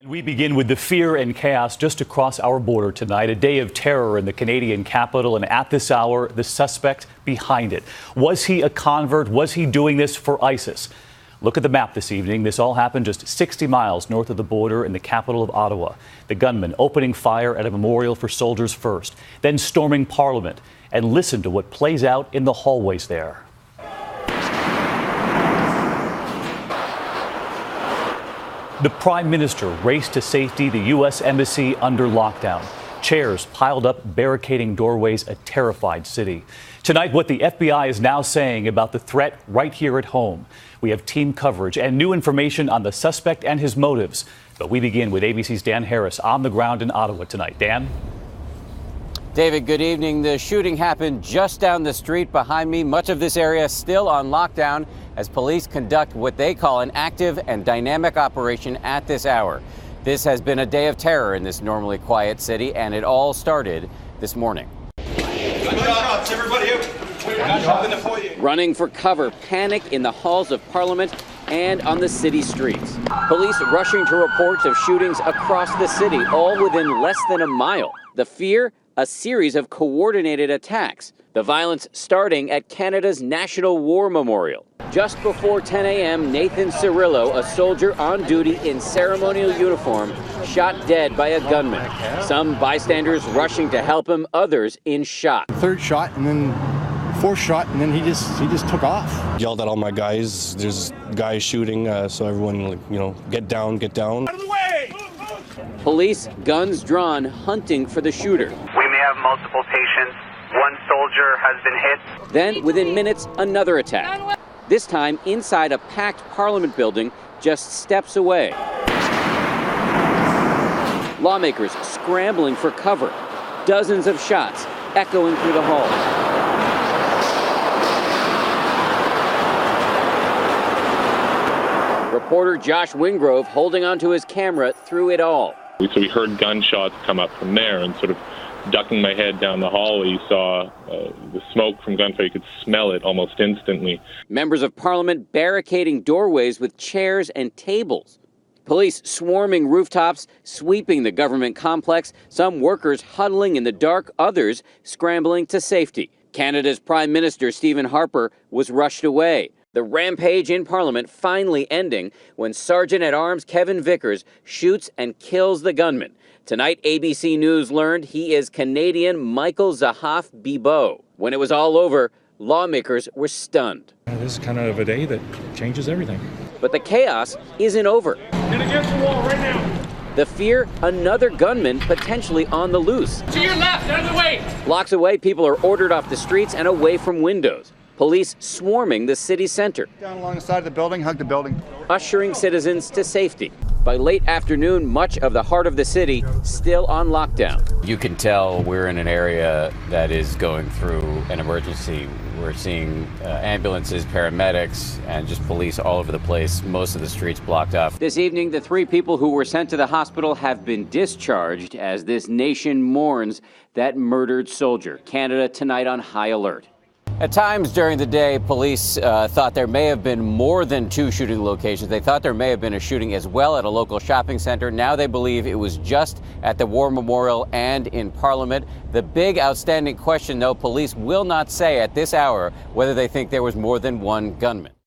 We begin with the fear and chaos just across our border tonight. A day of terror in the Canadian capital, and at this hour, the suspect behind it. Was he a convert? Was he doing this for ISIS? Look at the map this evening. This all happened just 60 miles north of the border in the capital of Ottawa. The gunman opening fire at a memorial for soldiers first, then storming Parliament. And listen to what plays out in the hallways there. The Prime Minister raced to safety, the U.S. Embassy under lockdown. Chairs piled up, barricading doorways, a terrified city. Tonight, what the FBI is now saying about the threat right here at home. We have team coverage and new information on the suspect and his motives. But we begin with ABC's Dan Harris on the ground in Ottawa tonight. Dan? David, good evening. The shooting happened just down the street behind me. Much of this area still on lockdown as police conduct what they call an active and dynamic operation at this hour. This has been a day of terror in this normally quiet city, and it all started this morning. Running for cover, panic in the halls of Parliament and on the city streets. Police rushing to reports of shootings across the city, all within less than a mile. The fear? A series of coordinated attacks. The violence starting at Canada's National War Memorial. Just before 10 a.m., Nathan Cirillo, a soldier on duty in ceremonial uniform, shot dead by a gunman. Some bystanders rushing to help him, others in shock. Third shot and then fourth shot, and then he just took off. Yelled at all my guys. There's guys shooting, so everyone, get down, get down. Out of the way! Police, guns drawn, hunting for the shooter. We may have multiple patients. One soldier has been hit. Then, within minutes, another attack. This time inside a packed Parliament building just steps away. Lawmakers scrambling for cover. Dozens of shots echoing through the halls. Reporter Josh Wingrove holding onto his camera through it all. So we heard gunshots come up from there, and sort of ducking my head down the hallway, you saw the smoke from gunfire. You could smell it almost instantly. Members of Parliament barricading doorways with chairs and tables. Police swarming rooftops, sweeping the government complex. Some workers huddling in the dark, others scrambling to safety. Canada's Prime Minister Stephen Harper was rushed away. The rampage in Parliament finally ending when Sergeant-at-Arms Kevin Vickers shoots and kills the gunman. Tonight, ABC News learned he is Canadian Michael Zahaf Bibeau. When it was all over, lawmakers were stunned. This is kind of a day that changes everything. But the chaos isn't over. Get against the wall right now. The fear, another gunman potentially on the loose. To your left, out of the way. Blocks away, people are ordered off the streets and away from windows. Police swarming the city center. Down along the side of the building, hug the building. Ushering citizens to safety. By late afternoon, much of the heart of the city still on lockdown. You can tell we're in an area that is going through an emergency. We're seeing ambulances, paramedics, and just police all over the place. Most of the streets blocked off. This evening, the 3 people who were sent to the hospital have been discharged as this nation mourns that murdered soldier. Canada tonight on high alert. At times during the day, police thought there may have been more than 2 shooting locations. They thought there may have been a shooting as well at a local shopping center. Now they believe it was just at the War Memorial and in Parliament. The big outstanding question, though, police will not say at this hour whether they think there was more than one gunman.